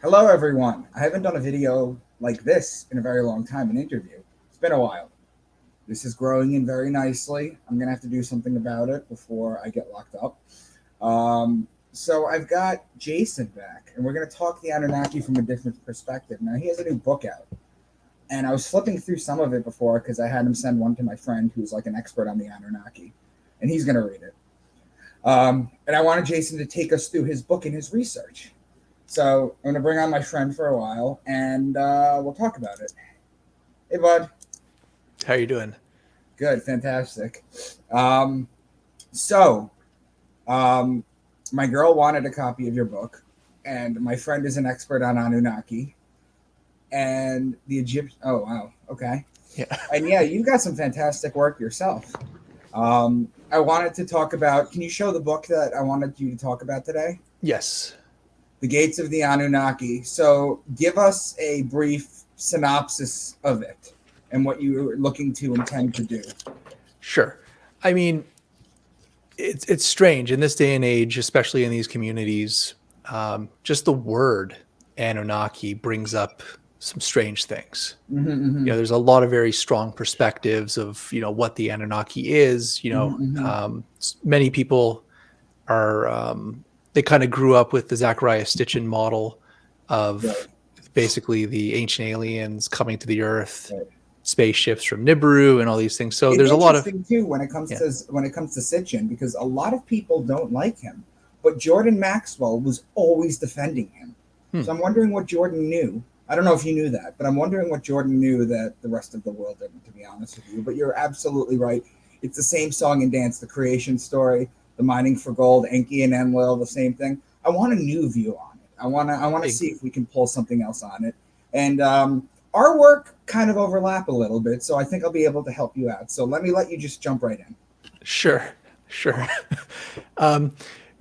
Hello, everyone. I haven't done a video like this in a very long time, an interview. It's been a while. This is growing in very nicely. I'm going to have to do something about it before I get locked up. So I've got Jason back, and we're going to talk the Anunnaki from a different perspective. Now, he has a new book out, and I was flipping through some of it before because I had him send one to my friend who's like an expert on the Anunnaki, and he's going to read it. And I wanted Jason to take us through his book and his research. So I'm going to bring on my friend for a while, and we'll talk about it. Hey, bud. How are you doing? Good, fantastic. So, my girl wanted a copy of your book, and my friend is an expert on Anunnaki and the Egyptian. Oh, wow. Okay. Yeah. And yeah, you've got some fantastic work yourself. I wanted to talk about. Can you show the book that I wanted you to talk about today? Yes. The Gates of the Anunnaki. So give us a brief synopsis of it and what you're looking to intend to do. Sure. I mean, it's strange in this day and age, especially in these communities. Just the word Anunnaki brings up some strange things. Mm-hmm, mm-hmm. There's a lot of very strong perspectives of what the Anunnaki is. Many people are they kind of grew up with the Zachariah Stitchin model of basically the ancient aliens coming to the Earth, spaceships from Nibiru, and all these things. So there's a lot of too when it comes to Sitchin, because a lot of people don't like him, but Jordan Maxwell was always defending him. So I'm wondering what Jordan knew. I don't know if you knew that, but I'm wondering what Jordan knew that the rest of the world didn't, to be honest with you. But you're absolutely right. It's the same song and dance, the creation story, the mining for gold, Enki and Enlil, the same thing. I want a new view on it. I want to see if we can pull something else on it. And our work kind of overlap a little bit, so I think I'll be able to help you out. So let you just jump right in. Sure.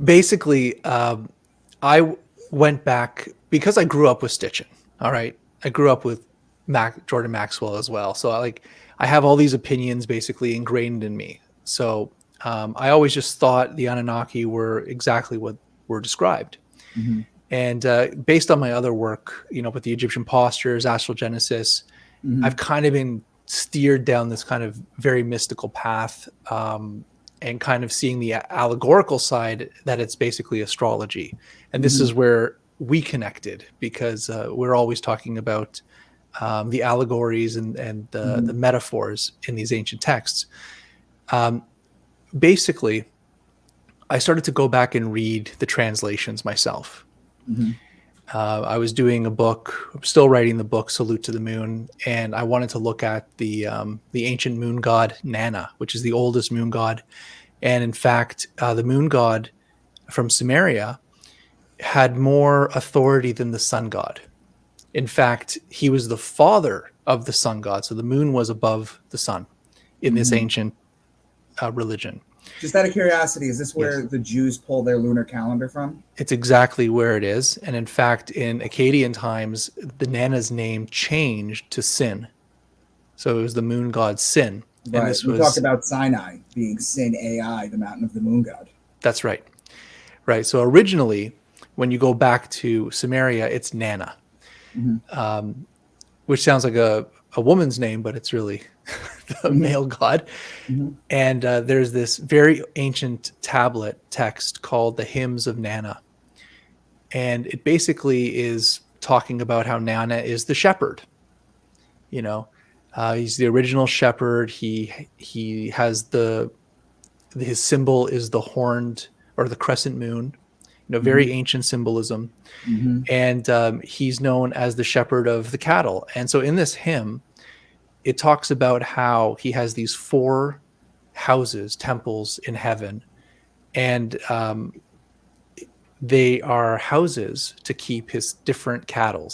Basically, I went back because I grew up with Stitchin. All right, I grew up with Jordan Maxwell as well, so I have all these opinions basically ingrained in me. So I always just thought the Anunnaki were exactly what were described. Mm-hmm. And based on my other work, with the Egyptian postures, astrogenesis, Mm-hmm. I've kind of been steered down this kind of very mystical path, and kind of seeing the allegorical side that it's basically astrology. And this is where we connected, because we're always talking about the allegories and the metaphors in these ancient texts. Basically, I started to go back and read the translations myself. Mm-hmm. I was doing a book, I'm still writing the book, Salute to the Moon, and I wanted to look at the ancient moon god Nana, which is the oldest moon god. And in fact, the moon god from Sumeria had more authority than the sun god. In fact, he was the father of the sun god, so the moon was above the sun in this ancient religion. Just out of curiosity, is this where the Jews pull their lunar calendar from? It's exactly where it is. And in fact, in Akkadian times, the Nana's name changed to Sin. So it was the moon god Sin. Right. And this we talked about Sinai being Sin Ai, the mountain of the moon god. That's right. Right. So originally, when you go back to Sumeria, it's Nana, which sounds like a woman's name, but it's really the male god. And there's this very ancient tablet text called the Hymns of Nana. And it basically is talking about how Nana is the shepherd. He's the original shepherd. He has his symbol is the horned or the crescent moon, very ancient symbolism. And he's known as the shepherd of the cattle. And so in this hymn, it talks about how he has these 4 houses, temples in heaven, and they are houses to keep his different cattle.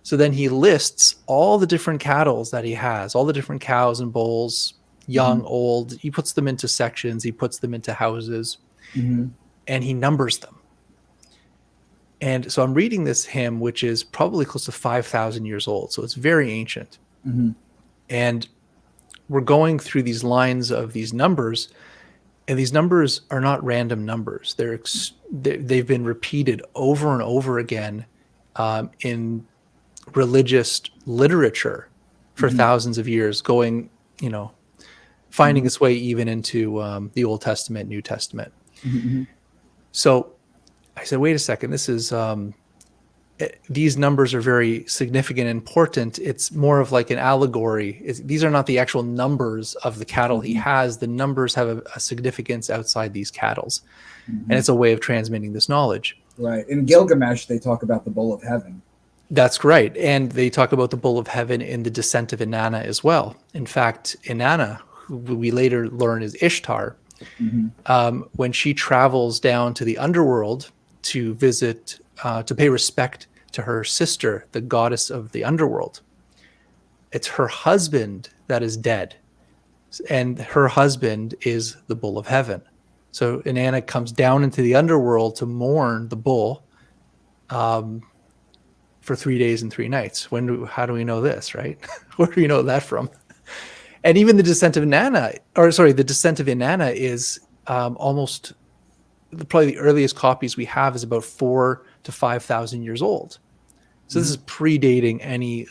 So then he lists all the different cattle that he has, all the different cows and bulls, young, old. He puts them into sections. He puts them into houses, and he numbers them. And so I'm reading this hymn, which is probably close to 5,000 years old. So it's very ancient. And we're going through these lines of these numbers, and these numbers are not random numbers. They've been repeated over and over again in religious literature for thousands of years, going, finding its way even into the Old Testament, New Testament. So I said, wait a second, this is these numbers are very significant and important. It's more of like an allegory. These are not the actual numbers of the cattle he has. The numbers have a significance outside these cattle. And it's a way of transmitting this knowledge. Right. In Gilgamesh, they talk about the bull of heaven. That's right. And they talk about the bull of heaven in the descent of Inanna as well. In fact, Inanna, who we later learn is Ishtar, when she travels down to the underworld to visit, to pay respect to her sister, the goddess of the underworld, it's her husband that is dead. And her husband is the bull of heaven. So Inanna comes down into the underworld to mourn the bull for 3 days and 3 nights. How do we know this, right? Where do you know that from? And even the descent of the descent of Inanna is almost probably the earliest copies we have is about 4,000 to 5,000 years old. So this is predating any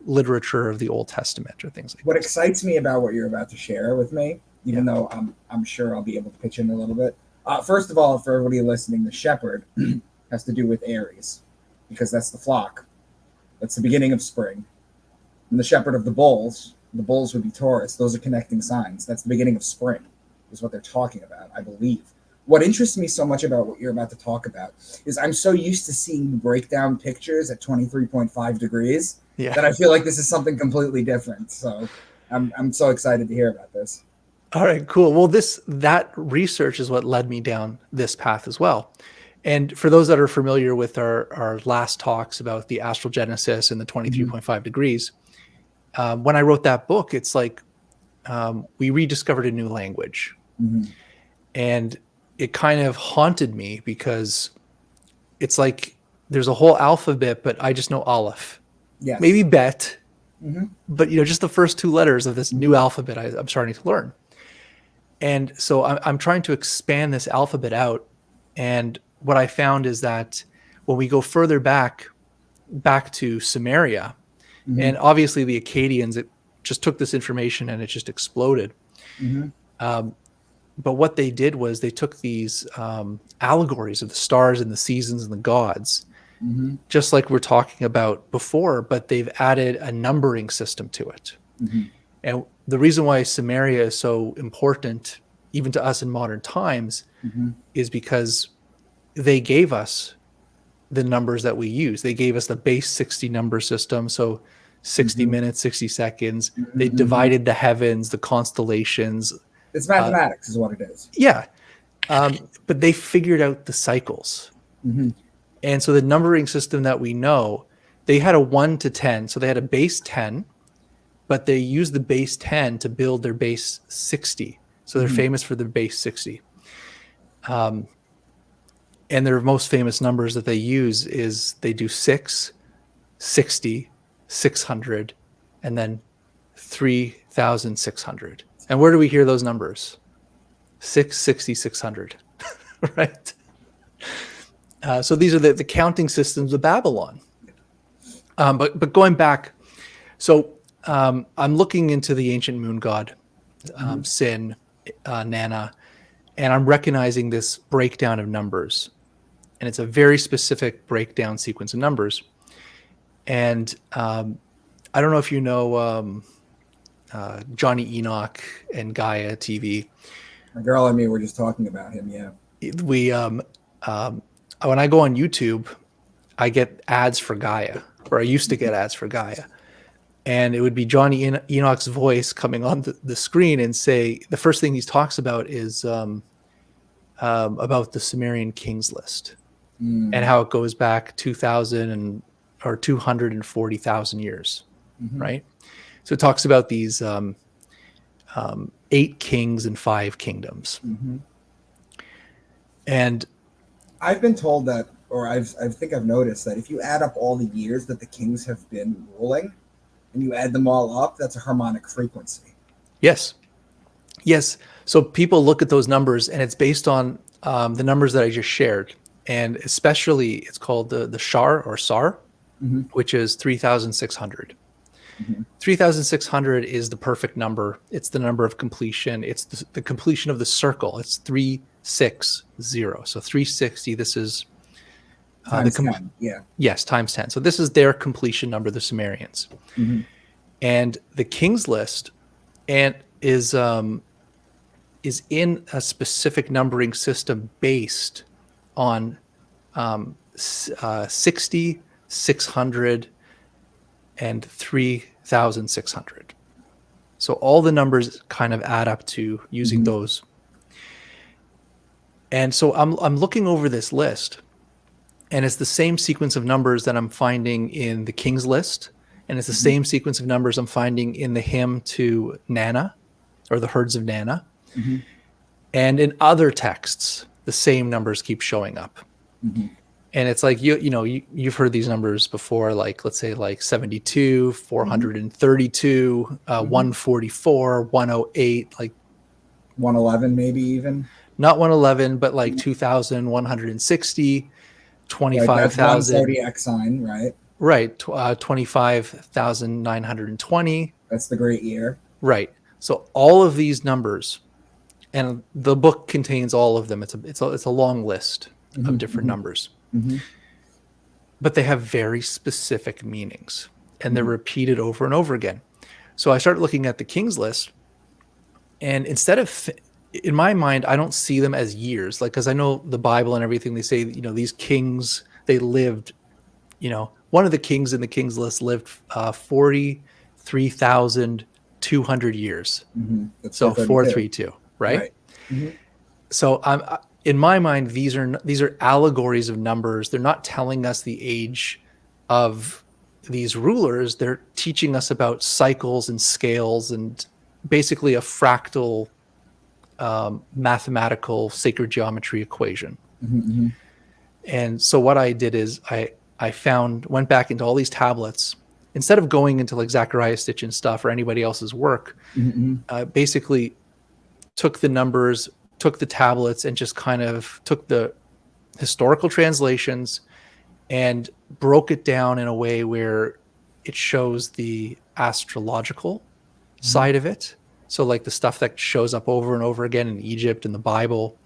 literature of the Old Testament or things like that. What excites me about what you're about to share with me, even though I'm sure I'll be able to pitch in a little bit. First of all, for everybody listening, the shepherd has to do with Aries, because that's the flock. That's the beginning of spring. And the shepherd of the bulls would be Taurus. Those are connecting signs. That's the beginning of spring, is what they're talking about, I believe. What interests me so much about what you're about to talk about is I'm so used to seeing breakdown pictures at 23.5 degrees that I feel like this is something completely different. So I'm so excited to hear about this. All right, cool. Well, that research is what led me down this path as well. And for those that are familiar with our last talks about the astrogenesis and the 23.5 degrees, when I wrote that book, it's like we rediscovered a new language. And it kind of haunted me because it's like there's a whole alphabet, but I just know Aleph. Yes. Maybe Bet, but just the first 2 letters of this new alphabet I'm starting to learn. And so I'm trying to expand this alphabet out. And what I found is that when we go further back to Sumeria, and obviously the Akkadians, it just took this information and it just exploded. But what they did was they took these allegories of the stars and the seasons and the gods, just like we're talking about before, but they've added a numbering system to it. And the reason why Sumeria is so important, even to us in modern times, is because they gave us the numbers that we use. They gave us the base 60 number system. So 60 minutes, 60 seconds. They divided the heavens, the constellations. It's mathematics is what it is. Yeah. But they figured out the cycles. And so the numbering system that we know, they had a 1 to 10. So they had a base 10, but they used the base 10 to build their base 60. So they're famous for their base 60. And their most famous numbers that they use is they do 6, 60, 600, and then 3,600. And where do we hear those numbers? 6, 60, 600, right? So these are the counting systems of Babylon. But going back, so I'm looking into the ancient moon god, Sin, Nana, and I'm recognizing this breakdown of numbers. And it's a very specific breakdown sequence of numbers. And I don't know if you know Johnny Enoch and Gaia TV. My girl and me were just talking about him, yeah. We when I go on YouTube, I get ads for Gaia, or I used to get ads for Gaia. And it would be Johnny Enoch's voice coming on the screen and say, the first thing he talks about is about the Sumerian kings list and how it goes back 2,000 or 240,000 years, right? So it talks about these 8 kings and 5 kingdoms. And I've been told that, or I think I've noticed that if you add up all the years that the kings have been ruling and you add them all up, that's a harmonic frequency. Yes. So people look at those numbers and it's based on the numbers that I just shared. and especially it's called the Shar or Sar, which is 3,600. 3,600 is the perfect number. It's the number of completion. It's the completion of the circle. It's 360. So 360. This is times 10. Yeah. Yes, times 10. So this is their completion number, the Sumerians. And the King's List and is in a specific numbering system based on 60, 600, and 3,600. So all the numbers kind of add up to using those. And so I'm looking over this list, and it's the same sequence of numbers that I'm finding in the King's List, and it's the same sequence of numbers I'm finding in the hymn to Nana, or the herds of Nana. And in other texts, the same numbers keep showing up. And it's like, you've heard these numbers before, like, let's say like 72, 432, 144, 108, like 111 maybe even. Not 111, but like 2,160, 25,000. One zodiac sign, right? Right. 25,920. That's the great year. Right. So all of these numbers, and the book contains all of them. It's a long list of different numbers. But they have very specific meanings, and they're repeated over and over again. So I started looking at the King's List, and instead of, in my mind, I don't see them as years, like, because I know the Bible and everything, they say, these kings, they lived, one of the kings in the King's List lived 43,200 years. So 432, right? So in my mind, these are allegories of numbers. They're not telling us the age of these rulers. They're teaching us about cycles and scales and basically a fractal mathematical sacred geometry equation. And so what I did is I went back into all these tablets. Instead of going into like Zachariah Stitchin's stuff or anybody else's work, basically took the numbers, took the tablets, and just kind of took the historical translations and broke it down in a way where it shows the astrological side of it. So like the stuff that shows up over and over again in Egypt and the Bible,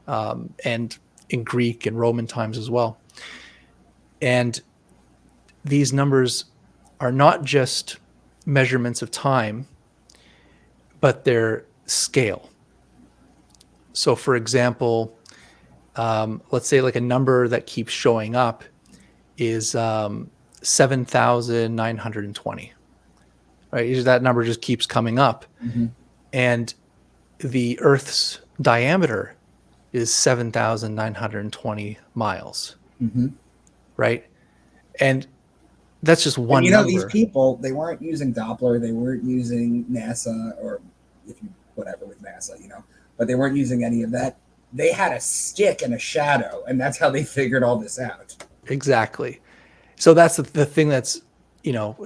and in Greek and Roman times as well. And these numbers are not just measurements of time, but they're scale. So for example, let's say like a number that keeps showing up is 7,920, right? That number just keeps coming up. And the Earth's diameter is 7,920 miles, right? And that's just one number. These people, they weren't using Doppler, they weren't using NASA, or if you whatever with NASA, but they weren't using any of that. They had a stick and a shadow, and that's how they figured all this out. Exactly. So that's the thing that's,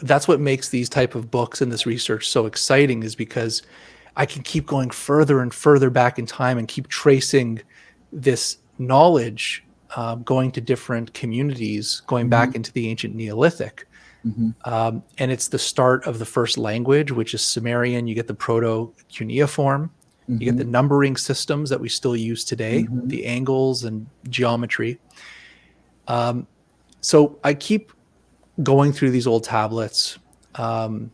that's what makes these type of books and this research so exciting, is because I can keep going further and further back in time and keep tracing this knowledge, going to different communities, going back into the ancient Neolithic. And it's the start of the first language, which is Sumerian. You get the Proto-Cuneiform. You get the numbering systems that we still use today, the angles and geometry. So I keep going through these old tablets. One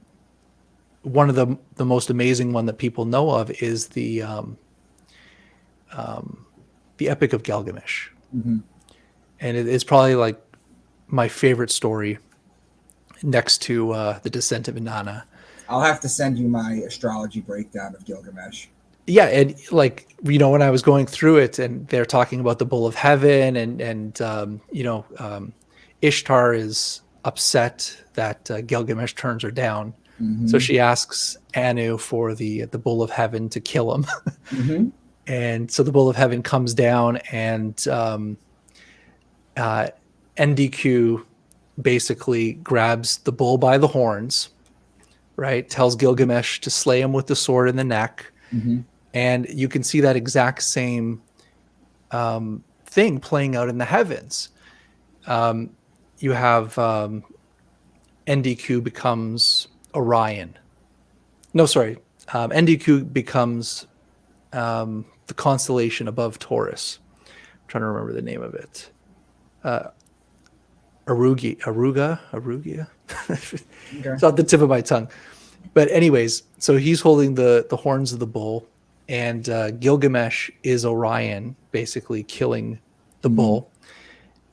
of the most amazing one that people know of is the Epic of Gilgamesh. And it is probably like my favorite story next to the Descent of Inanna. I'll have to send you my astrology breakdown of Gilgamesh. Yeah, and like, when I was going through it, and they're talking about the Bull of Heaven, and Ishtar is upset that Gilgamesh turns her down. So she asks Anu for the Bull of Heaven to kill him. And so the Bull of Heaven comes down, and NDQ basically grabs the bull by the horns, right? Tells Gilgamesh to slay him with the sword in the neck. And you can see that exact same thing playing out in the heavens. You have NDQ becomes Orion. No, sorry. NDQ becomes the constellation above Taurus. I'm trying to remember the name of it. Aruga. Okay. It's on the tip of my tongue. But anyways, so he's holding the horns of the bull, and Gilgamesh is Orion, basically killing the bull.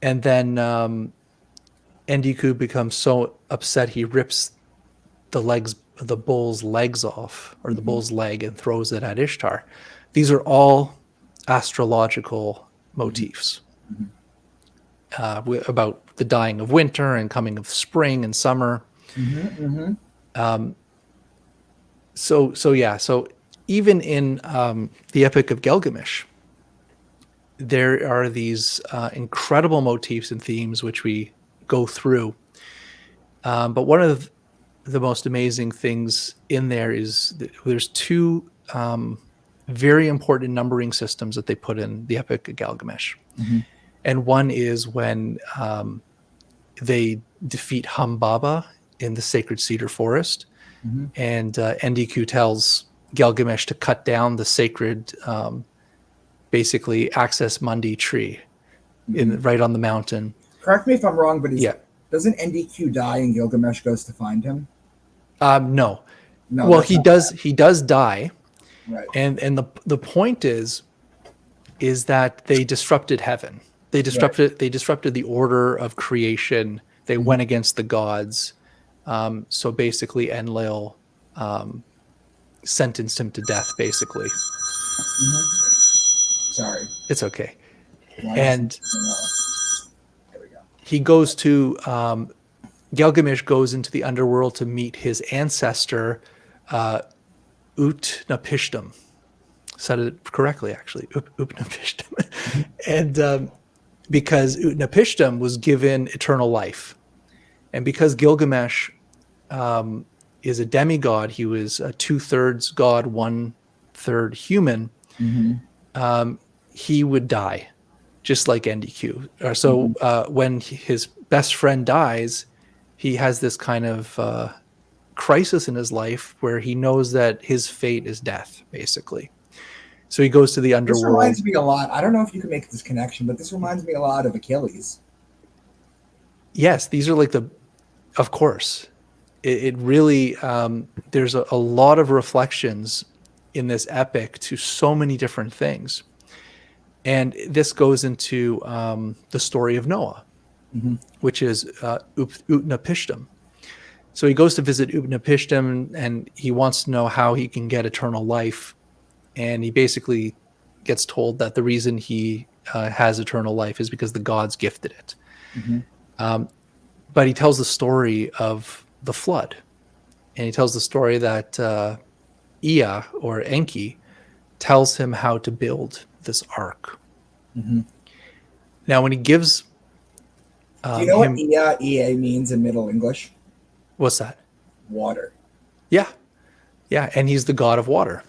And then Endiku becomes so upset he rips the bull's legs off, or the bull's leg, and throws it at Ishtar. These are all astrological motifs about the dying of winter and coming of spring and summer. So even in the Epic of Gilgamesh, there are these incredible motifs and themes which we go through. But one of the most amazing things in there is there's two very important numbering systems that they put in the Epic of Gilgamesh. And one is when they defeat Humbaba in the sacred cedar forest. And NDQ tells Gilgamesh to cut down the sacred, basically Axis Mundi tree right on the mountain. Correct me if I'm wrong, but doesn't NDQ die and Gilgamesh goes to find him? No. Well, he does. He does die. Right. And the point is that they disrupted heaven. They disrupted. Right. They disrupted the order of creation. They went against the gods. So basically, Enlil sentenced him to death. Basically. Sorry. It's okay. And he goes to Gilgamesh goes into the underworld to meet his ancestor Utnapishtim. Said it correctly, actually. Utnapishtim. And because Utnapishtim was given eternal life, and because Gilgamesh is a demigod, he was a 2/3 god, 1/3 human. He would die, just like NDQ. So when his best friend dies, he has this kind of crisis in his life where he knows that his fate is death, basically. So he goes to the underworld. This reminds me a lot. I don't know if you can make this connection, but this reminds me a lot of Achilles. Yes, these are like of course. It really, there's a lot of reflections in this epic to so many different things. And this goes into the story of Noah, which is Utnapishtim. So he goes to visit Utnapishtim, and he wants to know how he can get eternal life. And he basically gets told that the reason he has eternal life is because the gods gifted it. But he tells the story of the flood. And he tells the story that Ea, or Enki, tells him how to build this ark. Now, when he gives... do you know what Ea means in Middle English? What's that? Water. Yeah. And he's the god of water.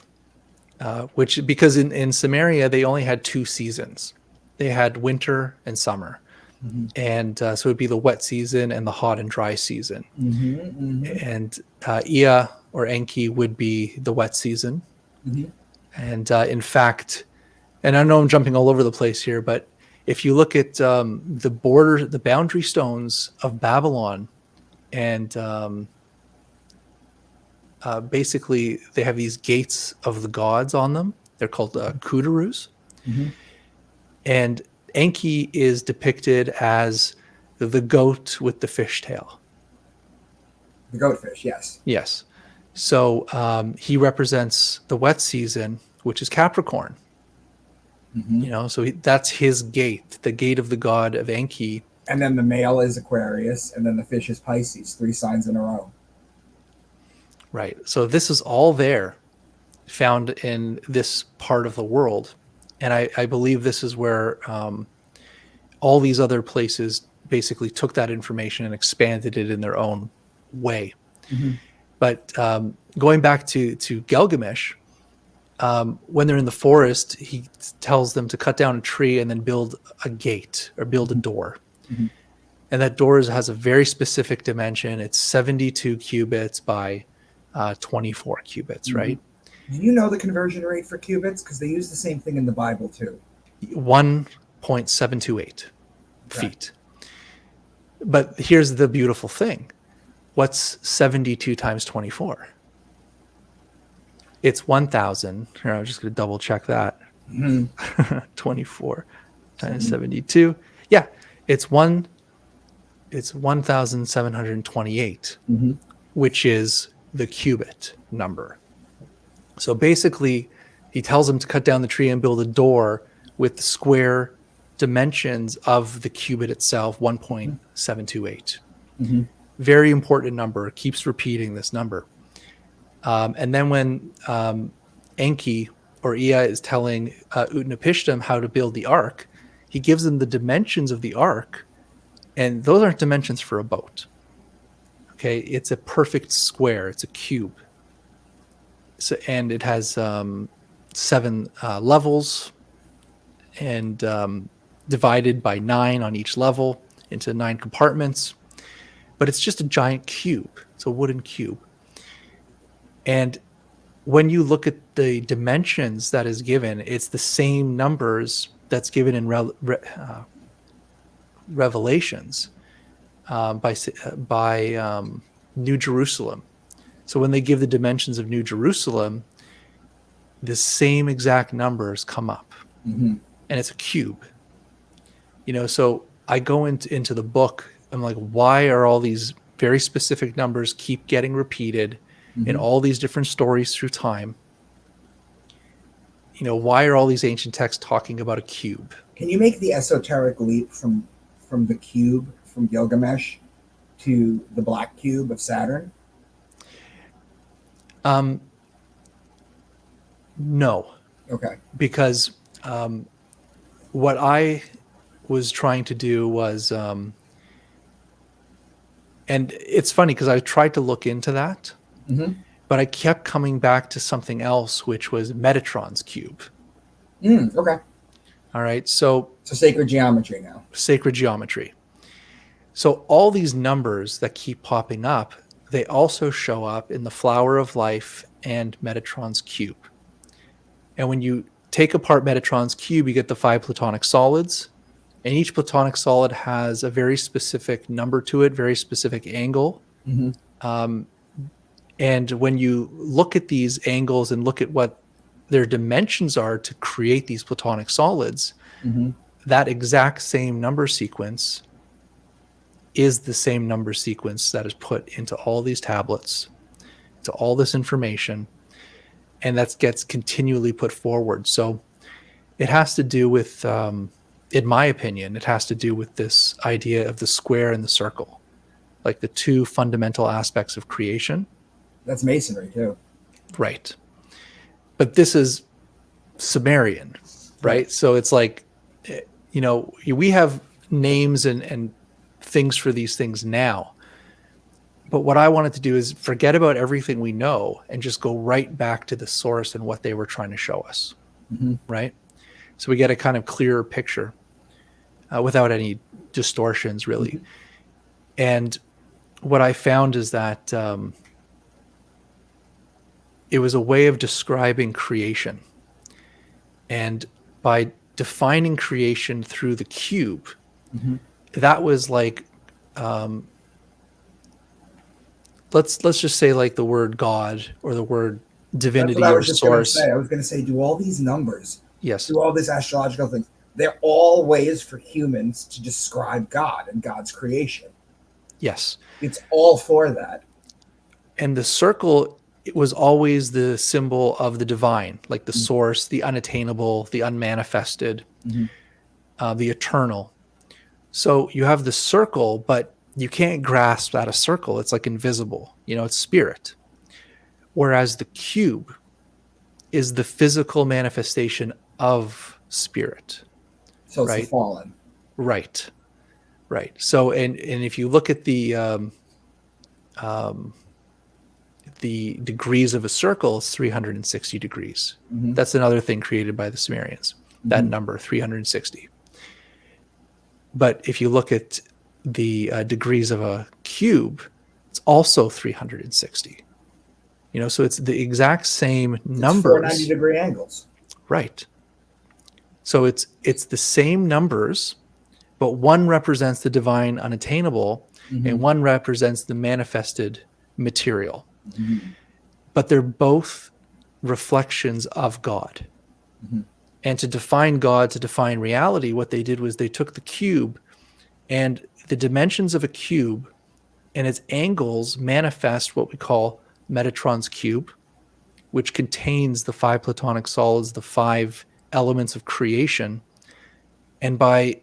Because in Samaria, they only had 2 seasons. They had winter and summer. And so it would be the wet season and the hot and dry season. And Ea, or Enki, would be the wet season. And in fact, and I know I'm jumping all over the place here, but if you look at the boundary stones of Babylon, and basically they have these gates of the gods on them. They're called kudarus. And Enki is depicted as the goat with the fishtail. The goatfish, yes. Yes. So he represents the wet season, which is Capricorn. So that's his gate, the gate of the god of Enki. And then the male is Aquarius, and then the fish is Pisces, 3 signs in a row. Right. So this is all there, found in this part of the world. And I believe this is where all these other places basically took that information and expanded it in their own way. But going back to Gilgamesh, when they're in the forest, he tells them to cut down a tree and then build a gate or build a door. Mhm. And that door has a very specific dimension. It's 72 cubits by 24 cubits, Mhm. right? Do you know the conversion rate for cubits? Because they use the same thing in the Bible too. 1.728 Okay. feet. But here's the beautiful thing. What's 72 times 24? It's 1,000. Here, I'm just going to double check that. Mhm. 24 times 72. Yeah, it's 1,728, Mhm. which is the cubit number. So basically, he tells him to cut down the tree and build a door with the square dimensions of the cubit itself, 1.728. Mhm. Very important number, keeps repeating this number. And then when Enki or Ea is telling Utnapishtim how to build the ark, he gives them the dimensions of the ark, and those aren't dimensions for a boat. Okay, it's a perfect square, it's a cube. So, and it has 7 levels, and divided by 9 on each level into 9 compartments. But it's just a giant cube. It's a wooden cube. And when you look at the dimensions that is given, it's the same numbers that's given in Revelations by New Jerusalem. So when they give the dimensions of New Jerusalem, the same exact numbers come up, Mhm. and it's a cube. So I go into the book. I'm like, why are all these very specific numbers keep getting repeated in Mhm. all these different stories through time? Why are all these ancient texts talking about a cube? Can you make the esoteric leap from the cube from Gilgamesh to the black cube of Saturn? No, Okay. because what I was trying to do was, and it's funny because I tried to look into that, Mm-hmm. but I kept coming back to something else, which was Metatron's cube. Okay. All right. So So sacred geometry now. sacred geometry. So all these numbers that keep popping up, they also show up in the flower of life and Metatron's cube. And when you take apart Metatron's cube, you get the 5 platonic solids. And each platonic solid has a very specific number to it, very specific angle. Mm-hmm. Um, and when you look at these angles and look at what their dimensions are to create these platonic solids, Mm-hmm. that exact same number sequence is the same number sequence that is put into all these tablets, to all this information, and that gets continually put forward. So it has to do with, in my opinion, it has to do with this idea of the square and the circle, like the 2 fundamental aspects of creation. That's masonry too. Right. But this is Sumerian, right? So it's like, we have names and things for these things now. But what I wanted to do is forget about everything we know and just go right back to the source and what they were trying to show us, Mm-hmm. right? So we get a kind of clearer picture without any distortions, really. Mm-hmm. And what I found is that it was a way of describing creation. And by defining creation through the cube, Mm-hmm. that was like, let's just say like the word God or the word That's what divinity I or was just gonna source. say. I was gonna say, do all these numbers, Yes. do all these astrological things, they're all ways for humans to describe God and God's creation. Yes. It's all for that. And the circle, it was always the symbol of the divine, like the Mm-hmm. source, the unattainable, the unmanifested, Mm-hmm. the eternal. So you have the circle, but you can't grasp at a circle. It's like invisible, it's spirit. Whereas the cube is the physical manifestation of spirit, So it's the right? fallen. Right. Right. So, and if you look at the the degrees of a circle is 360 degrees. That's another thing created by the Sumerians, that number 360. But if you look at the degrees of a cube, it's also 360. So it's the exact same numbers. It's 490-degree angles. Right. So it's the same numbers, but one represents the divine unattainable and one represents the manifested material. But they're both reflections of God. And to define God, to define reality, what they did was they took the cube, and the dimensions of a cube and its angles manifest what we call Metatron's cube, which contains the 5 Platonic solids, the 5 elements of creation. And they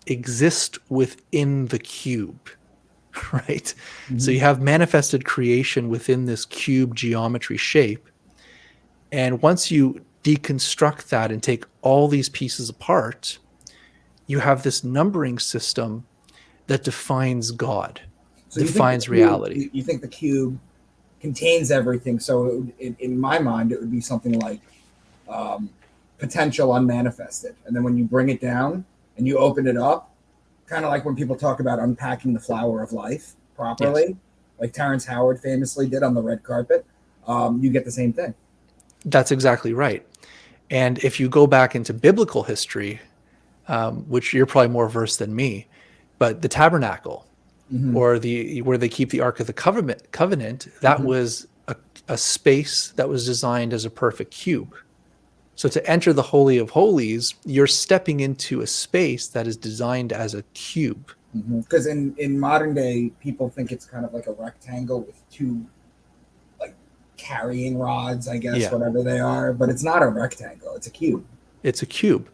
exist within the cube, right? So you have manifested creation within this cube geometry shape. And once you deconstruct that and take all these pieces apart, you have this numbering system that defines God, defines reality. You think the cube contains everything. So in my mind, it would be something like potential unmanifested. And then when you bring it down and you open it up, kind of like when people talk about unpacking the flower of life properly, like Terrence Howard famously did on the red carpet, you get the same thing. That's exactly right. And if you go back into biblical history, which you're probably more versed than me, but the tabernacle or where they keep the Ark of the Covenant, that was a space that was designed as a perfect cube. So to enter the Holy of Holies, you're stepping into a space that is designed as a cube. Because in modern day, people think it's kind of like a rectangle with 2 like carrying rods, I guess, whatever they are. But it's not a rectangle; it's a cube. It's a cube,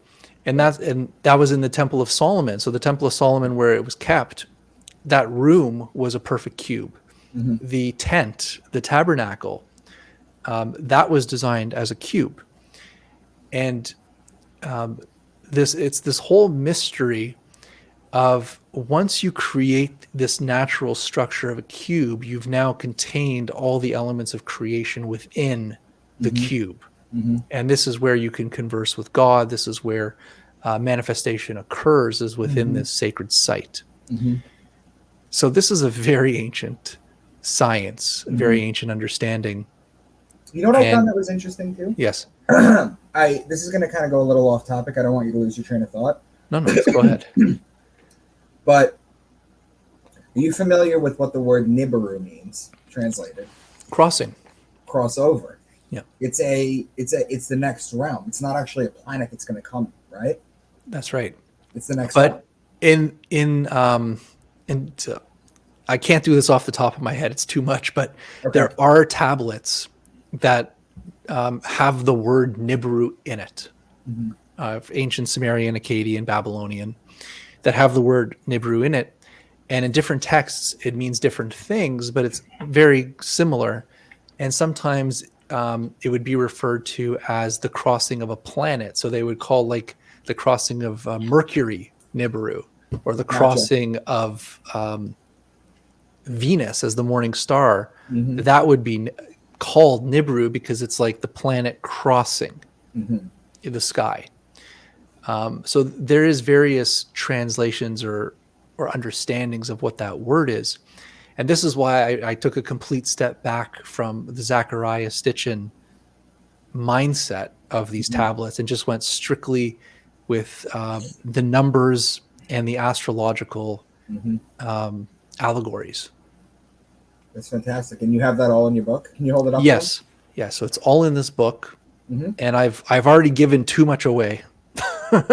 and that was in the Temple of Solomon. So the Temple of Solomon, where it was kept, that room was a perfect cube. The tent, the tabernacle, that was designed as a cube. And it's this whole mystery of once you create this natural structure of a cube, you've now contained all the elements of creation within the cube. And this is where you can converse with God. This is where manifestation occurs, is within this sacred site. So this is a very ancient science, a very ancient understanding. You know what I found that was interesting too? Yes. This is going to kind of go a little off topic. I don't want you to lose your train of thought. No, go ahead. But are you familiar with what the word Nibiru means, translated? Crossing. Crossover. Yeah. It's the next realm. It's not actually a planet that's going to come, right? That's right. It's the next realm. But I can't do this off the top of my head. It's too much, but there are tablets that have the word Nibiru in it, ancient Sumerian, Akkadian, Babylonian, that have the word Nibiru in it. And in different texts, it means different things, but it's very similar. And sometimes it would be referred to as the crossing of a planet. So they would call like the crossing of Mercury Nibiru, or the crossing of Venus as the morning star. That would be called Nibiru because it's like the planet crossing in the sky. So there is various translations or understandings of what that word is. And this is why I took a complete step back from the Zechariah Stitchin mindset of these tablets and just went strictly with the numbers and the astrological allegories. That's fantastic. And you have that all in your book? Can you hold it up? Yes. Yeah. So it's all in this book. And I've already given too much away. No.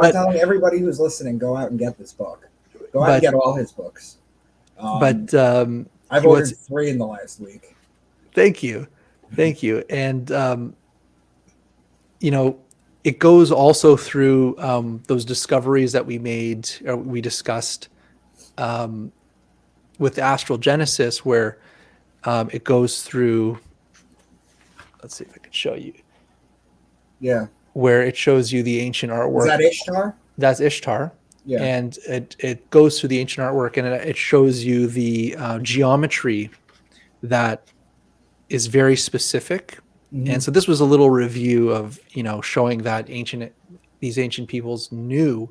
I'm telling everybody who's listening, go out and get this book. Go out and get all his books. I've ordered 3 in the last week. Thank you. And, it goes also through those discoveries that we made, or we discussed with the Astral Genesis, where it goes through, let's see if I can show you. Yeah. Where it shows you the ancient artwork. Is that Ishtar? That's Ishtar. Yeah. and it goes through the ancient artwork, and it shows you the geometry that is very specific. Mm-hmm. And so this was a little review of, showing that these ancient peoples knew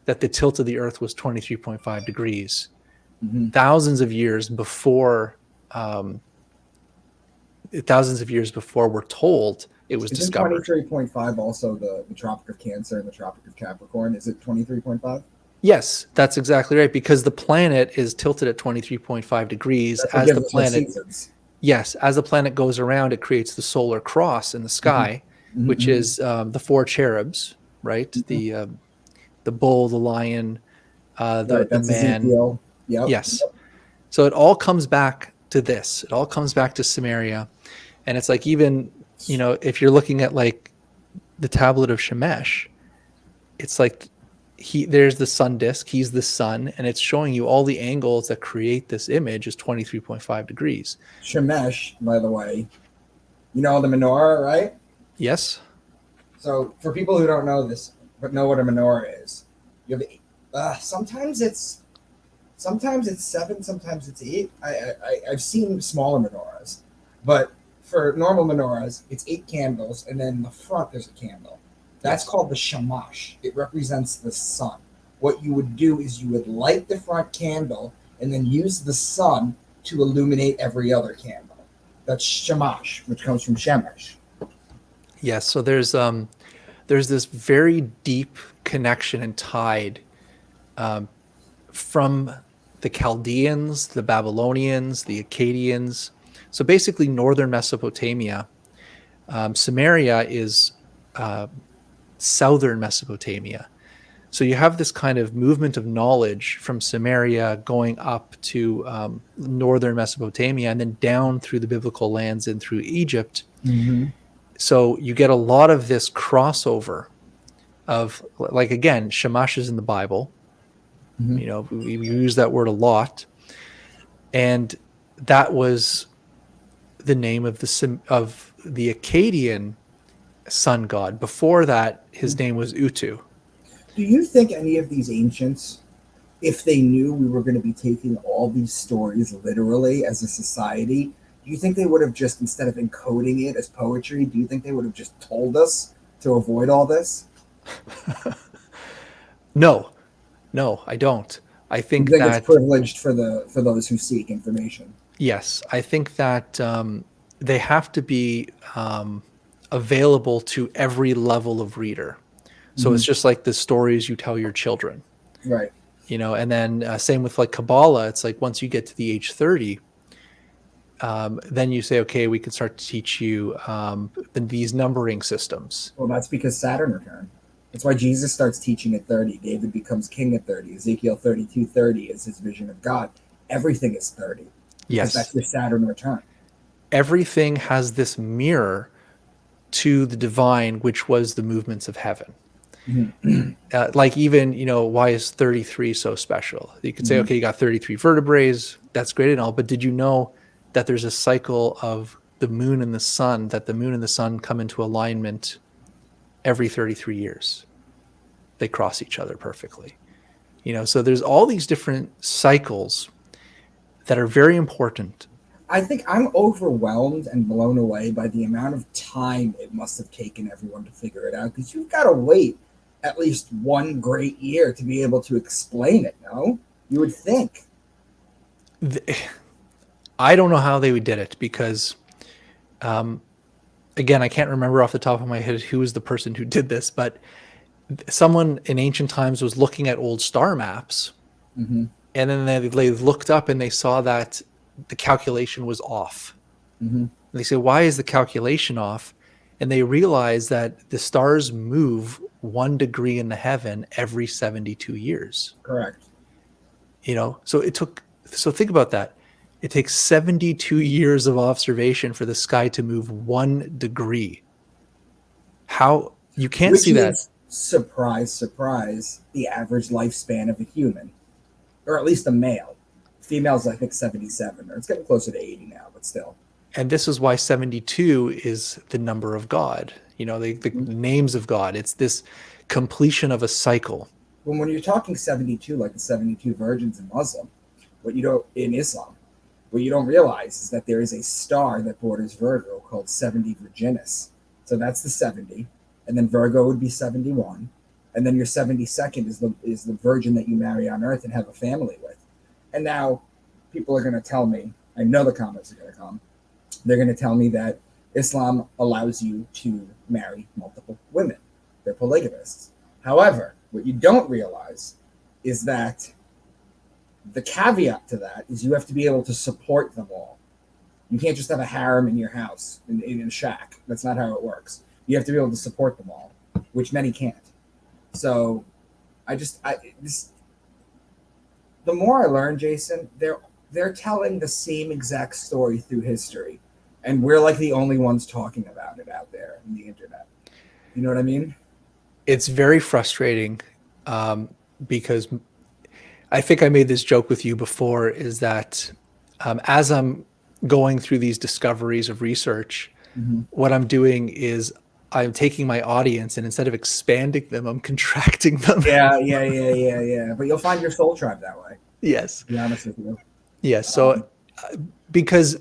that the tilt of the earth was 23.5 degrees Mm-hmm. thousands of years before um, we're told it was Isn't discovered. 23.5 also the Tropic of Cancer and the Tropic of Capricorn? Is it 23.5? Yes, that's exactly right, because the planet is tilted at 23.5 degrees That's what as the gives us our planet. seasons. Yes, as the planet goes around, it creates the solar cross in the sky, Mm-hmm. which Mm-hmm. is the four cherubs, right? Mm-hmm. The bull, the lion, Right. the That's man. Ezekiel. Yep. Yes. So it all comes back to this. It all comes back to Sumeria, and it's like, even if you're looking at like the tablet of Shemesh, it's like there's the sun disk, he's the sun, and it's showing you all the angles that create this image is 23.5 degrees. Shemesh, by the way, you know the menorah, right? Yes. So for people who don't know this but know what a menorah is, you have sometimes it's 7, sometimes it's 8. I've seen smaller menorahs, but for normal menorahs, it's 8 candles, and then in the front there's a candle. That's called the shamash. It represents the sun. What you would do is you would light the front candle and then use the sun to illuminate every other candle. That's shamash, which comes from shemesh. Yes. So there's this very deep connection and tied from the Chaldeans, the Babylonians, the Akkadians. So basically, northern Mesopotamia. Sumeria is southern Mesopotamia. So you have this kind of movement of knowledge from Sumeria going up to northern Mesopotamia and then down through the biblical lands and through Egypt. Mm-hmm. So you get a lot of this crossover of, like, again, Shamash is in the Bible. Mm-hmm. We use that word a lot. And that was the name of the Akkadian sun god. Before that, his name was Utu. Do you think any of these ancients, if they knew we were going to be taking all these stories literally as a society, do you think they would have just, instead of encoding it as poetry, do you think they would have just told us to avoid all this? No, I don't. I You think think it's that, privileged for those who seek information? yes, I think that they have to be available to every level of reader. So Mm-hmm. it's just like the stories you tell your children, Right. and then same with like Kabbalah. It's like once you get to the age 30, then you say, okay, we can start to teach you these numbering systems. Well, that's because Saturn returned. That's why Jesus starts teaching at 30. David becomes king at 30. Ezekiel 32:30 is his vision of God. Everything is 30 because Yes. that's your Saturn return. Everything has this mirror to the divine, which was the movements of heaven. Mm-hmm. Like, even, why is 33 so special? You could say, okay, you got 33 vertebrae. That's great and all. But did you know that there's a cycle of the moon and the sun, that the moon and the sun come into alignment every 33 years? They cross each other perfectly. So there's all these different cycles that are very important. I think I'm overwhelmed and blown away by the amount of time it must have taken everyone to figure it out, because you've got to wait at least one great year to be able to explain it, no? You would think. I don't know how they did it, because again, I can't remember off the top of my head who was the person who did this, but someone in ancient times was looking at old star maps, Mm-hmm. and then they looked up and they saw that the calculation was off. Mm-hmm. And they said, why is the calculation off? And they realized that the stars move 1 degree in the heaven every 72 years. Correct. So think about that. It takes 72 years of observation for the sky to move 1 degree. How you can't Which see that. is, surprise, surprise, the average lifespan of a human, or at least a male. Females, I think 77, or it's getting closer to 80 now, but still. And this is why 72 is the number of God. The names of God. It's this completion of a cycle. when you're talking 72, like the 72 virgins in Muslim, what you don't in Islam, what you don't realize is that there is a star that borders Virgo called 70 Virginis. So that's the 70, and then Virgo would be 71, and then your 72nd is the virgin that you marry on Earth and have a family with. And now people are going to tell me, I know the comments are going to come, they're going to tell me that Islam allows you to marry multiple women. They're polygamists. However, what you don't realize is that the caveat to that is you have to be able to support them all. You can't just have a harem in your house, in a shack. That's not how it works. You have to be able to support them all, which many can't. So the more I learn, Jason, they're telling the same exact story through history. And we're like the only ones talking about it out there in the internet. You know what I mean? It's very frustrating because I think I made this joke with you before, is that as I'm going through these discoveries of research, what I'm doing is I'm taking my audience, and instead of expanding them, I'm contracting them. Yeah. But you'll find your soul tribe that way. Yes. To be honest with you. Yes. So because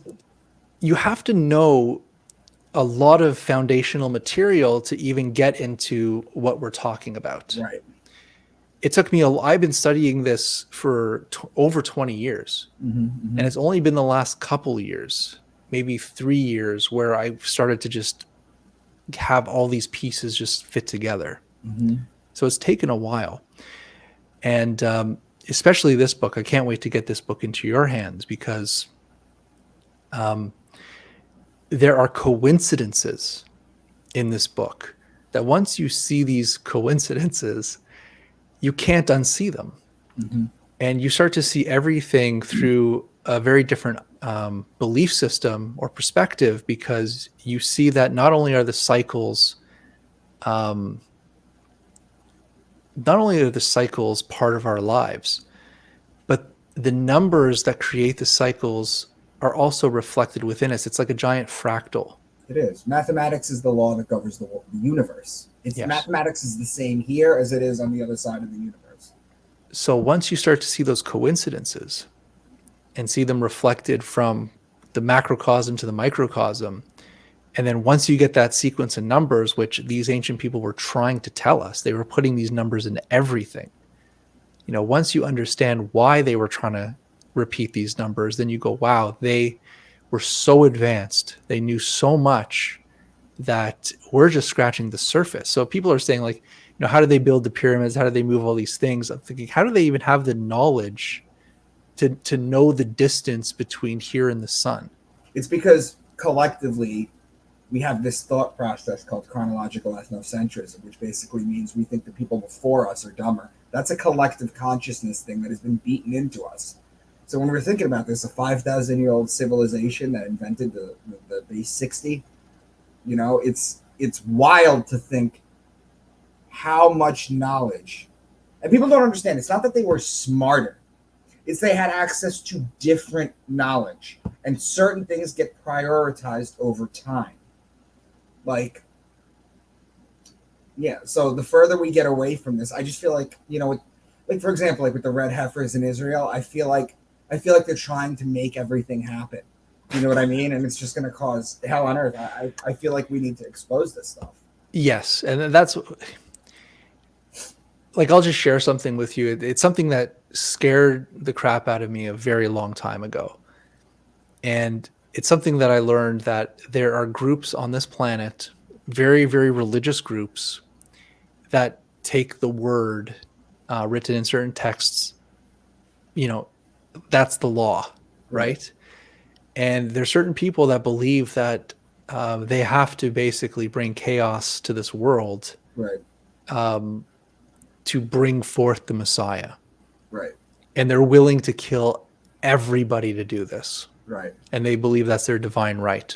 you have to know a lot of foundational material to even get into what we're talking about. Right. It took me I've been studying this for over 20 years. And it's only been the last couple years, maybe 3 years, where I started to just have all these pieces just fit together. So it's taken a while. And especially this book, I can't wait to get this book into your hands, because there are coincidences in this book that once you see these coincidences, you can't unsee them. And you start to see everything through a very different belief system or perspective, because you see that not only are the cycles part of our lives, but the numbers that create the cycles are also reflected within us. It's like a giant fractal. It is. Mathematics is the law that governs the universe. Yes. Mathematics is the same here as it is on the other side of the universe. So once you start to see those coincidences and see them reflected from the macrocosm to the microcosm, and then once you get that sequence of numbers, which these ancient people were trying to tell us, they were putting these numbers in everything. Once you understand why they were trying to repeat these numbers, then you go, wow, they were so advanced. They knew so much that we're just scratching the surface. So people are saying, like, how do they build the pyramids? How do they move all these things? I'm thinking, how do they even have the knowledge to know the distance between here and the sun? It's because collectively we have this thought process called chronological ethnocentrism, which basically means we think the people before us are dumber. That's a collective consciousness thing that has been beaten into us. So when we're thinking about this, a 5,000-year-old civilization that invented the base 60, it's wild to think how much knowledge. And people don't understand. It's not that they were smarter. It's they had access to different knowledge. And certain things get prioritized over time. So the further we get away from this, I just feel like, like for example, like with the red heifers in Israel, I feel like they're trying to make everything happen. You know what I mean? And it's just going to cause hell on earth. I feel like we need to expose this stuff. Yes. And that's like, I'll just share something with you. It's something that scared the crap out of me a very long time ago. And it's something that I learned, that there are groups on this planet, very, very religious groups, that take the word written in certain texts, that's the law, right? And there's certain people that believe that they have to basically bring chaos to this world, right, to bring forth the Messiah. Right. And they're willing to kill everybody to do this. Right. And they believe that's their divine right.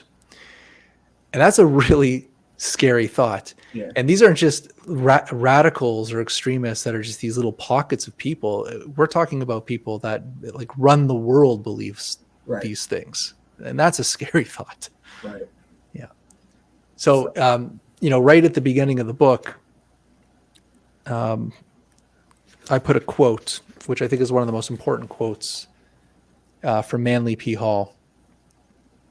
And that's a really scary thought. Yeah. And these aren't just radicals or extremists that are just these little pockets of people. We're talking about people that like run the world believes these things. And that's a scary thought. Right. Yeah. So, right at the beginning of the book, I put a quote, which I think is one of the most important quotes from Manly P. Hall.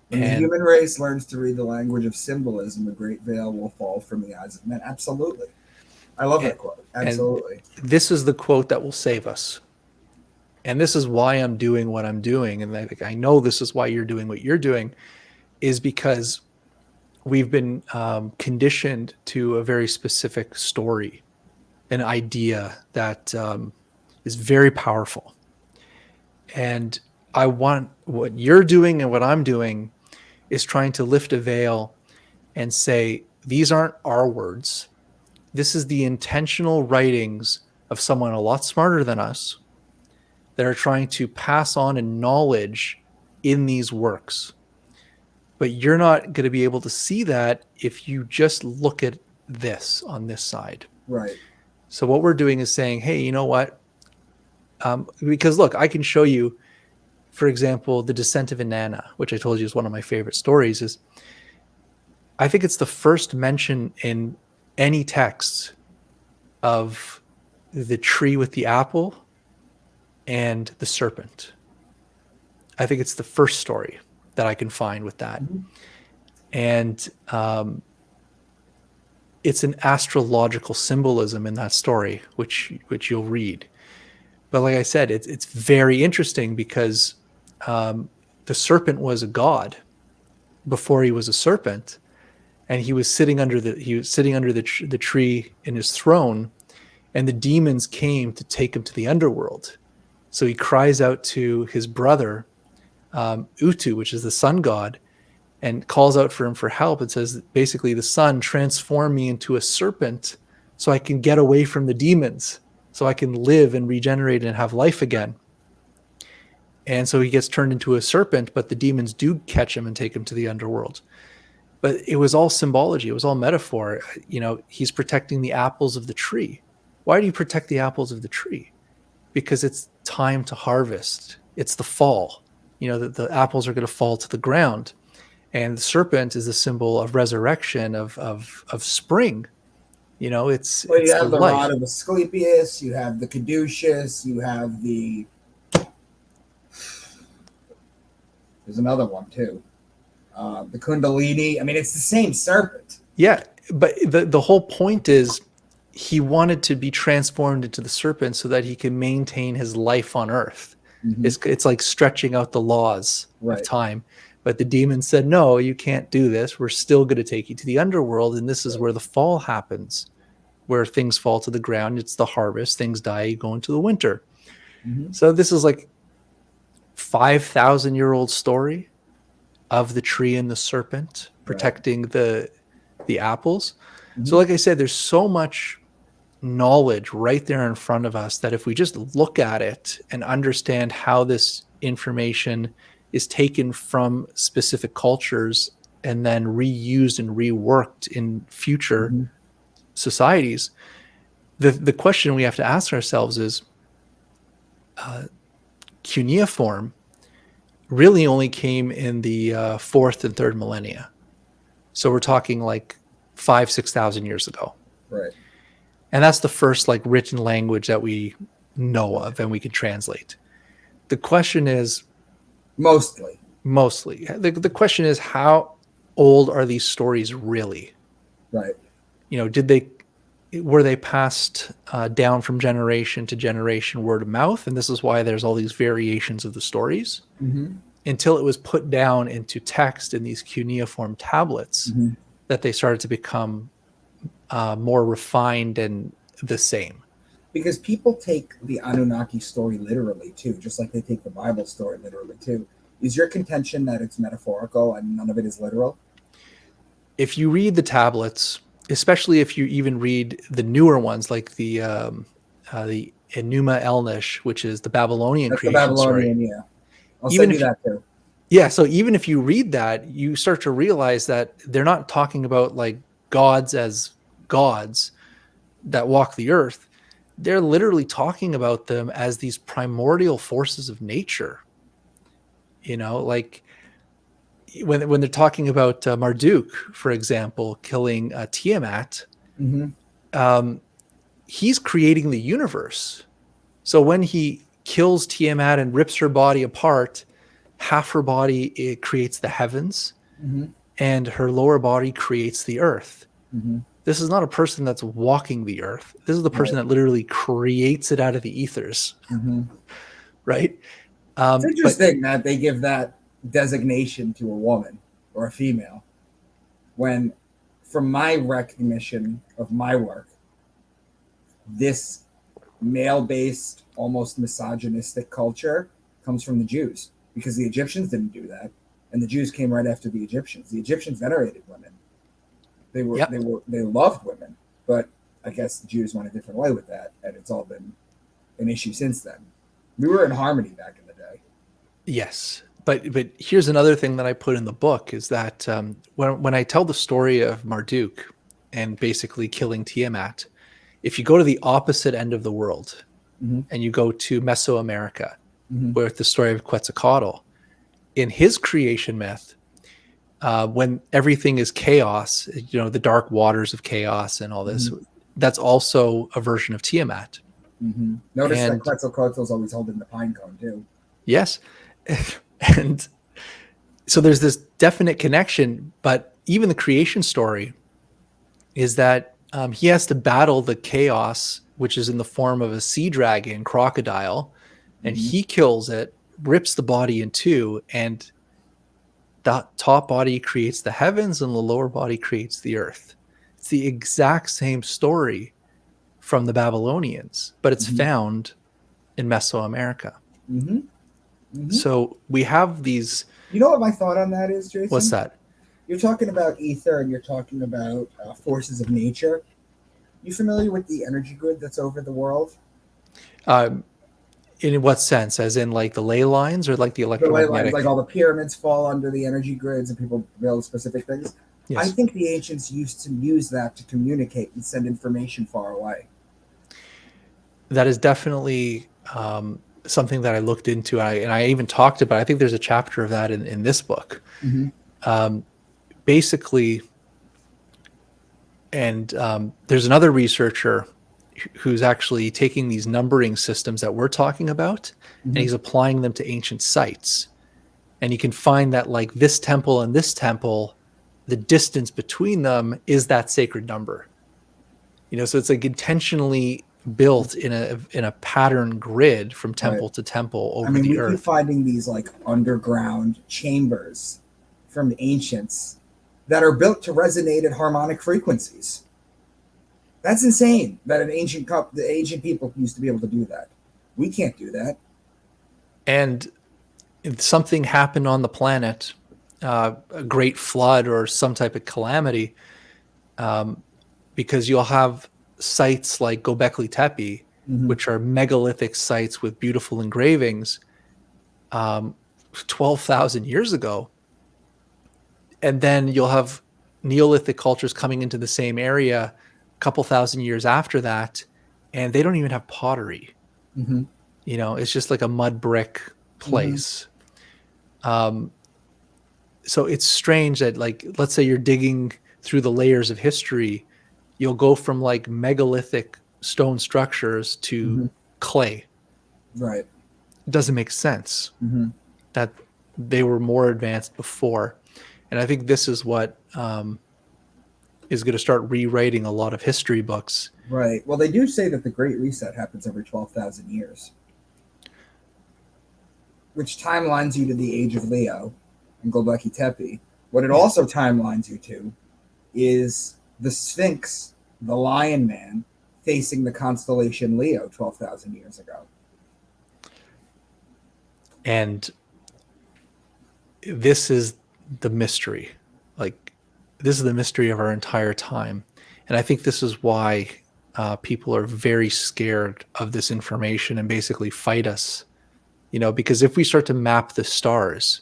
When the human race learns to read the language of symbolism, a great veil will fall from the eyes of men. Absolutely. I love that quote. Absolutely. And this is the quote that will save us. And this is why I'm doing what I'm doing. And I know this is why you're doing what you're doing, is because we've been conditioned to a very specific story, an idea that is very powerful. And I want what you're doing and what I'm doing is trying to lift a veil and say, these aren't our words. This is the intentional writings of someone a lot smarter than us that are trying to pass on a knowledge in these works. But you're not going to be able to see that if you just look at this on this side. Right. So what we're doing is saying, hey, you know what? Because look, I can show you, for example, the Descent of Inanna, which I told you is one of my favorite stories. Is I think it's the first mention in any text of the tree with the apple and the serpent. I think it's the first story that I can find with that. Mm-hmm. And it's an astrological symbolism in that story, which you'll read. But like I said, it's very interesting because the serpent was a god before he was a serpent, and he was sitting under the tree in his throne, and the demons came to take him to the underworld. So he cries out to his brother Utu, which is the sun god, and calls out for him for help and says, basically, the sun, transform me into a serpent so I can get away from the demons, so I can live and regenerate and have life again. And so he gets turned into a serpent, but the demons do catch him and take him to the underworld. But it was all symbology. It was all metaphor. You know, he's protecting the apples of the tree. Why do you protect the apples of the tree? Because it's time to harvest. It's the fall. You know, the apples are going to fall to the ground. And the serpent is a symbol of resurrection, of spring. You know, it's you have the life. rod of Asclepius, you have the caduceus, you have the... There's another one, too. The Kundalini. I mean, it's the same serpent. Yeah, but the whole point is he wanted to be transformed into the serpent so that he can maintain his life on Earth. Mm-hmm. It's like stretching out the laws of time. But the demons said, no, you can't do this. We're still going to take you to the underworld. And this is where the fall happens, where things fall to the ground. It's the harvest. Things die. You go into the winter. Mm-hmm. So this is like 5,000-year-old story of the tree and the serpent protecting the apples. Mm-hmm. So like I said, there's so much knowledge right there in front of us that if we just look at it and understand how this information is taken from specific cultures and then reused and reworked in future societies, the question we have to ask ourselves is, cuneiform really only came in the 4th and 3rd millennia. So we're talking like 5,000-6,000 years ago. Right. And that's the first like written language that we know of and we can translate. The question is, Mostly. The question is, how old are these stories really? Right. You know, were they passed down from generation to generation, word of mouth? And this is why there's all these variations of the stories until it was put down into text in these cuneiform tablets that they started to become more refined and the same. Because people take the Annunaki story literally too, just like they take the Bible story literally too. Is your contention that it's metaphorical and none of it is literal? If you read the tablets, especially if you even read the newer ones, like the Enuma Elnish, which is the Babylonian creation Babylonian story. Yeah. I'll send you that too. Yeah, so even if you read that, you start to realize that they're not talking about like gods as gods that walk the earth. They're literally talking about them as these primordial forces of nature. You know, like when they're talking about Marduk, for example, killing Tiamat, he's creating the universe. So when he kills Tiamat and rips her body apart, half her body, it creates the heavens, and her lower body creates the earth. This is not a person that's walking the earth. This is the person that literally creates it out of the ethers, right? It's interesting that they give that designation to a woman or a female when, from my recognition of my work, this male-based, almost misogynistic culture comes from the Jews, because the Egyptians didn't do that, and the Jews came right after the Egyptians. The Egyptians venerated women. They loved women, but I guess the Jews went a different way with that, and it's all been an issue since then. We were in harmony back in the day. Yes, but here's another thing that I put in the book is that when I tell the story of Marduk and basically killing Tiamat, if you go to the opposite end of the world and you go to Mesoamerica, where the story of Quetzalcoatl, in his creation myth, when everything is chaos, the dark waters of chaos and all this, that's also a version of Tiamat. Notice that Quetzalcoatl is always holding the pine cone too. Yes. And so there's this definite connection, but even the creation story is that he has to battle the chaos, which is in the form of a sea dragon crocodile, and he kills it, rips the body in two, and the top body creates the heavens and the lower body creates the earth. It's the exact same story from the Babylonians, but it's found in Mesoamerica. So we have these. You know what my thought on that is, Jason? What's that? You're talking about ether and you're talking about forces of nature. You familiar with the energy grid that's over the world? In what sense? As in like the ley lines or like the electromagnetic? The ley lines, like all the pyramids fall under the energy grids and people build specific things. Yes. I think the ancients used to use that to communicate and send information far away. That is definitely something that I looked into, and I even talked about. I think there's a chapter of that in this book. Basically, and there's another researcher who's actually taking these numbering systems that we're talking about, and he's applying them to ancient sites. And you can find that like this temple and this temple, the distance between them is that sacred number. So it's like intentionally built in a pattern grid from temple to temple over the earth. We keep finding these like underground chambers from the ancients that are built to resonate at harmonic frequencies. That's insane that the ancient people used to be able to do that. We can't do that. And if something happened on the planet, a great flood or some type of calamity, because you'll have sites like Göbekli Tepe, which are megalithic sites with beautiful engravings, 12,000 years ago. And then you'll have Neolithic cultures coming into the same area a couple thousand years after that, and they don't even have pottery. It's just like a mud brick place. So it's strange that, like, let's say you're digging through the layers of history, you'll go from like megalithic stone structures to clay. Right. It doesn't make sense that they were more advanced before. And I think this is what is going to start rewriting a lot of history books. Right. Well, they do say that the Great Reset happens every 12,000 years, which timelines you to the age of Leo and Göbekli Tepe. What it also timelines you to is the Sphinx, the Lion Man, facing the constellation Leo 12,000 years ago. And this is the mystery. Like, this is the mystery of our entire time. And I think this is why people are very scared of this information and basically fight us. Because if we start to map the stars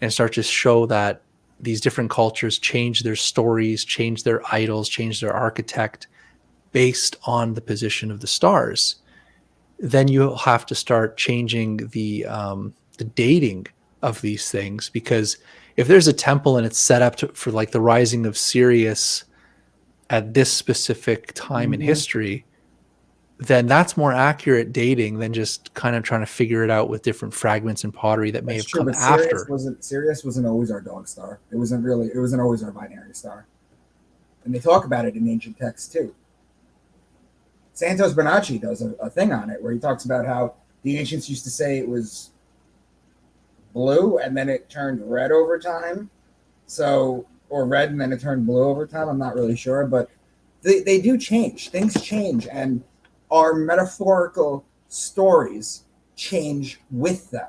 and start to show that these different cultures change their stories, change their idols, change their architect based on the position of the stars, then you'll have to start changing the dating of these things. Because if there's a temple and it's set up for like the rising of Sirius at this specific time in history, then that's more accurate dating than just kind of trying to figure it out with different fragments and pottery that may That's have true, come but after. Sirius wasn't always our dog star. It wasn't always our binary star. And they talk about it in ancient texts too. Santos Bonacci does a thing on it where he talks about how the ancients used to say it was blue and then it turned red over time. So, or red and then it turned blue over time. I'm not really sure, but they do change. Things change, and our metaphorical stories change with them.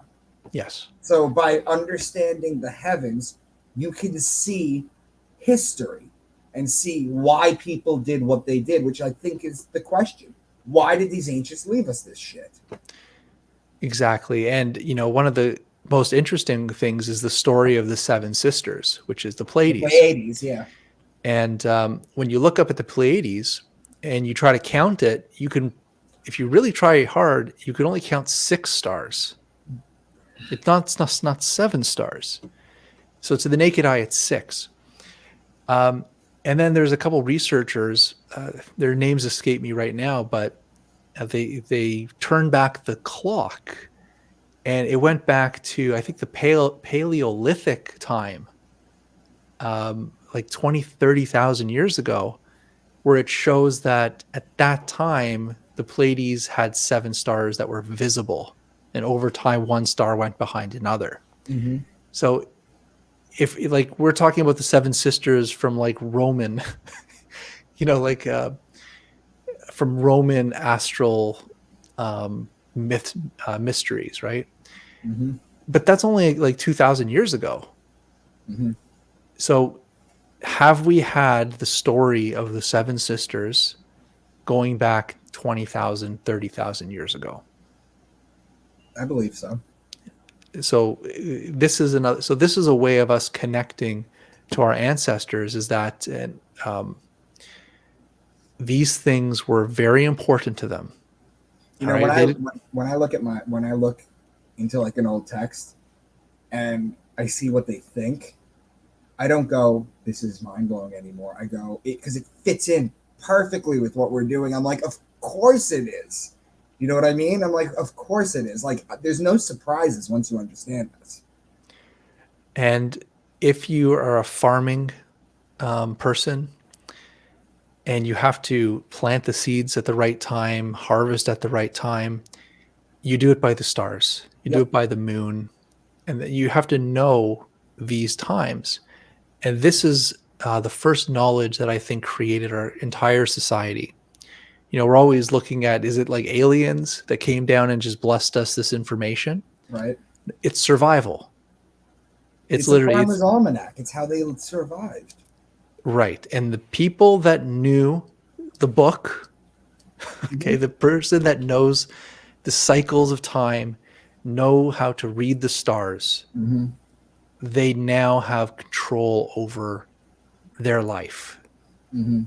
Yes. So, by understanding the heavens, you can see history and see why people did what they did, which I think is the question. Why did these ancients leave us this shit? Exactly. And, one of the most interesting things is the story of the seven sisters, which is the The Pleiades. Pleiades, yeah. And when you look up at the Pleiades and you try to count it, you can, if you really try hard, you can only count 6 stars. It's not 7 stars. So to the naked eye, it's 6. And then there's a couple researchers, their names escape me right now, but they turned back the clock, and it went back to, I think, the Paleolithic time, like 20, 30,000 years ago, where it shows that at that time, the Pleiades had 7 stars that were visible. And over time, one star went behind another. Mm-hmm. So if like we're talking about the 7 sisters from like Roman, from Roman astral mysteries, right? Mm-hmm. But that's only like 2,000 years ago. Mm-hmm. So have we had the story of the 7 sisters going back 20,000, 30,000 years ago? I believe so. So this is a way of us connecting to our ancestors, is that these things were very important to them. You know, when I look into like an old text and I see what they think, I don't go, this is mind blowing anymore. I go, because it fits in perfectly with what we're doing. I'm like, of course it is. You know what I mean? I'm like, of course it is. Like, there's no surprises once you understand this. And if you are a farming person and you have to plant the seeds at the right time, harvest at the right time, you do it by the stars. You do Yep. it by the moon, and you have to know these times. And this is the first knowledge that I think created our entire society. We're always looking at, is it like aliens that came down and just blessed us this information? Right. It's survival. It's a farmer's almanac. It's how they survived. Right. And the people that knew the book, okay, the person that knows the cycles of time, know how to read the stars, Mm-hmm. they now have control over their life. Mm-hmm.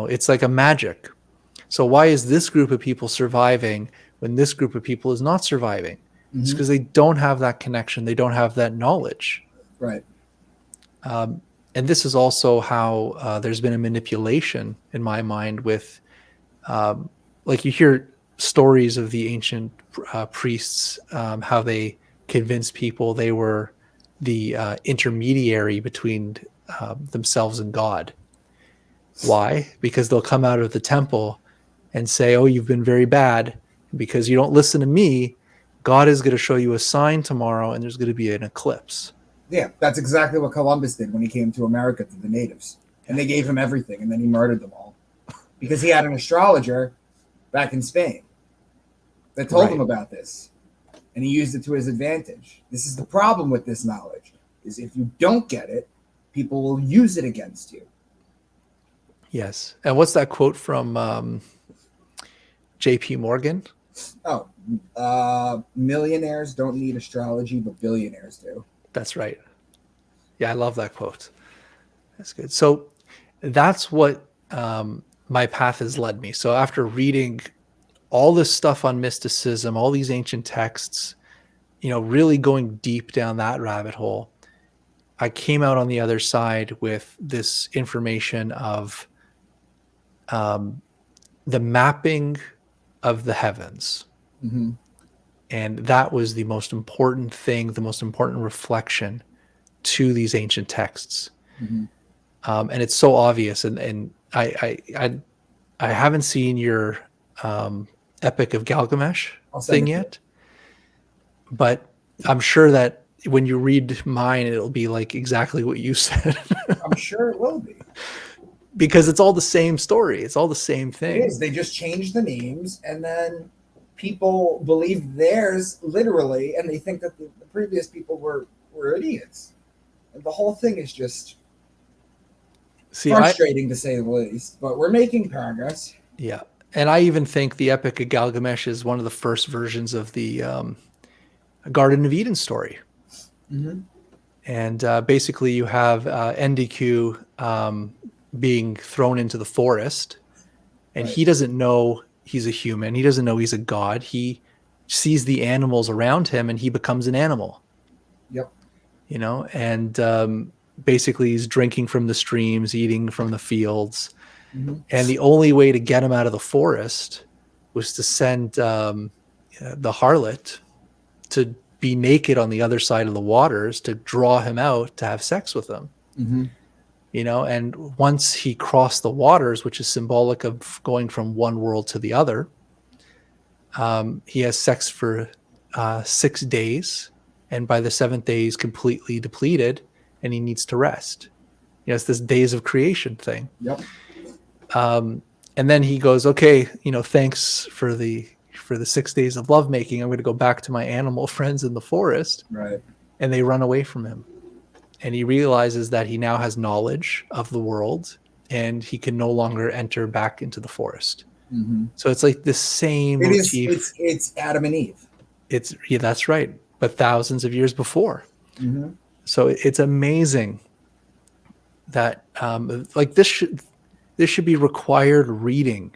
It's like a magic. So why is this group of people surviving when this group of people is not surviving? Mm-hmm. It's because they don't have that connection. They don't have that knowledge. Right. And this is also how there's been a manipulation in my mind with, like you hear stories of the ancient priests, how they convinced people they were the intermediary between themselves and God. Why? Because they'll come out of the temple and say, oh, you've been very bad because you don't listen to me. God is going to show you a sign tomorrow and there's going to be an eclipse. Yeah, that's exactly what Columbus did when he came to America to the natives. And they gave him everything, and then he murdered them all. Because he had an astrologer back in Spain that told him about this. And he used it to his advantage. This is the problem with this knowledge, is if you don't get it, people will use it against you. Yes. And what's that quote from J.P. Morgan? Oh, millionaires don't need astrology, but billionaires do. That's right. Yeah, I love that quote. That's good. So that's what my path has led me. So after reading all this stuff on mysticism, all these ancient texts, really going deep down that rabbit hole, I came out on the other side with this information of the mapping of the heavens. Mm-hmm. And that was the most important thing, the most important reflection to these ancient texts. Mm-hmm. And it's so obvious. And I haven't seen your Epic of Gilgamesh thing yet, but I'm sure that when you read mine, it'll be like exactly what you said. I'm sure it will be. Because it's all the same story. It's all the same thing. It is. They just change the names, and then people believe theirs literally, and they think that the previous people were idiots. And the whole thing is just frustrating, to say the least. But we're making progress. Yeah. And I even think the Epic of Gilgamesh is one of the first versions of the Garden of Eden story. Mm-hmm. And basically you have NDQ being thrown into the forest, and he doesn't know he's a human. He doesn't know he's a god. He sees the animals around him and he becomes an animal. Yep. You know, and basically he's drinking from the streams, eating from the fields. Mm-hmm. And the only way to get him out of the forest was to send the harlot to be naked on the other side of the waters to draw him out to have sex with him. Mm-hmm. You know, and once he crossed the waters, which is symbolic of going from one world to the other, he has sex for 6 days. And by the 7th day, he's completely depleted and he needs to rest. You know, it's this days of creation thing. Yep. And then he goes, okay, you know, thanks for the 6 days of lovemaking. I'm going to go back to my animal friends in the forest. Right. And they run away from him. And he realizes that he now has knowledge of the world and he can no longer enter back into the forest. Mm-hmm. So it's like the same motif. It's Adam and Eve. Yeah, that's right. But thousands of years before. Mm-hmm. So it's amazing that like this should be required reading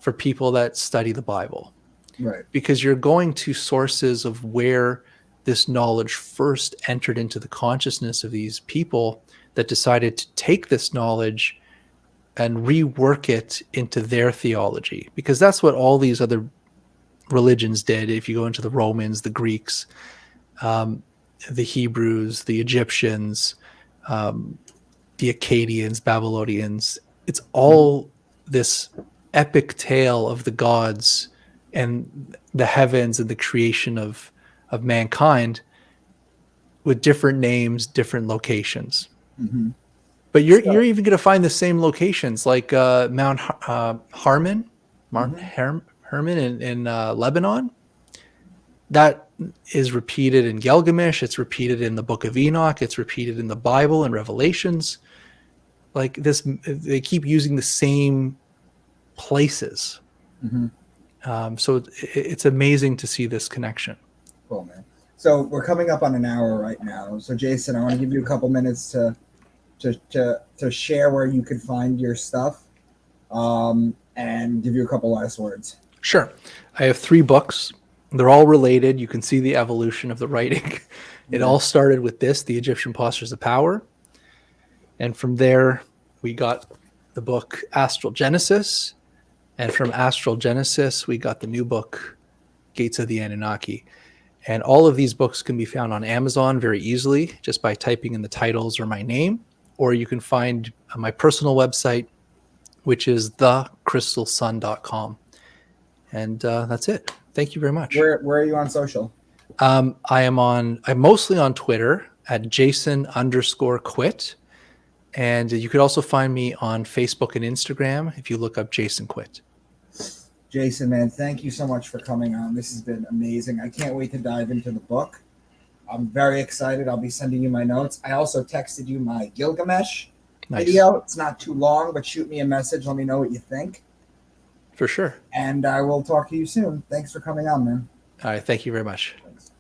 for people that study the Bible. Right. Because you're going to sources of where this knowledge first entered into the consciousness of these people that decided to take this knowledge and rework it into their theology. Because that's what all these other religions did. If you go into the Romans, the Greeks, the Hebrews, the Egyptians, the Akkadians, Babylonians, it's all this epic tale of the gods and the heavens and the creation of mankind with different names, different locations. Mm-hmm. But you're even going to find the same locations like Mount Hermon in Lebanon. That is repeated in Gilgamesh. It's repeated in the Book of Enoch. It's repeated in the Bible and Revelations. Like this, they keep using the same places. Mm-hmm. So it's amazing to see this connection. Cool, man. So we're coming up on an hour right now. So Jason, I want to give you a couple minutes to share where you could find your stuff, and give you a couple last words. Sure. I have 3 books. They're all related. You can see the evolution of the writing. It all started with this, The Egyptian Postures of Power. And from there, we got the book Astral Genesis. And from Astral Genesis, we got the new book, Gates of the Annunaki. And all of these books can be found on Amazon very easily, just by typing in the titles or my name. Or you can find my personal website, which is thecrystalsun.com. And that's it. Thank you very much. Where are you on social? I'm mostly on Twitter at Jason_Quitt. And you could also find me on Facebook and Instagram if you look up Jason Quitt. Jason, man, thank you so much for coming on. This has been amazing. I can't wait to dive into the book. I'm very excited. I'll be sending you my notes. I also texted you my Gilgamesh video. It's not too long, but shoot me a message. Let me know what you think. For sure. And I will talk to you soon. Thanks for coming on, man. All right. Thank you very much. Thanks.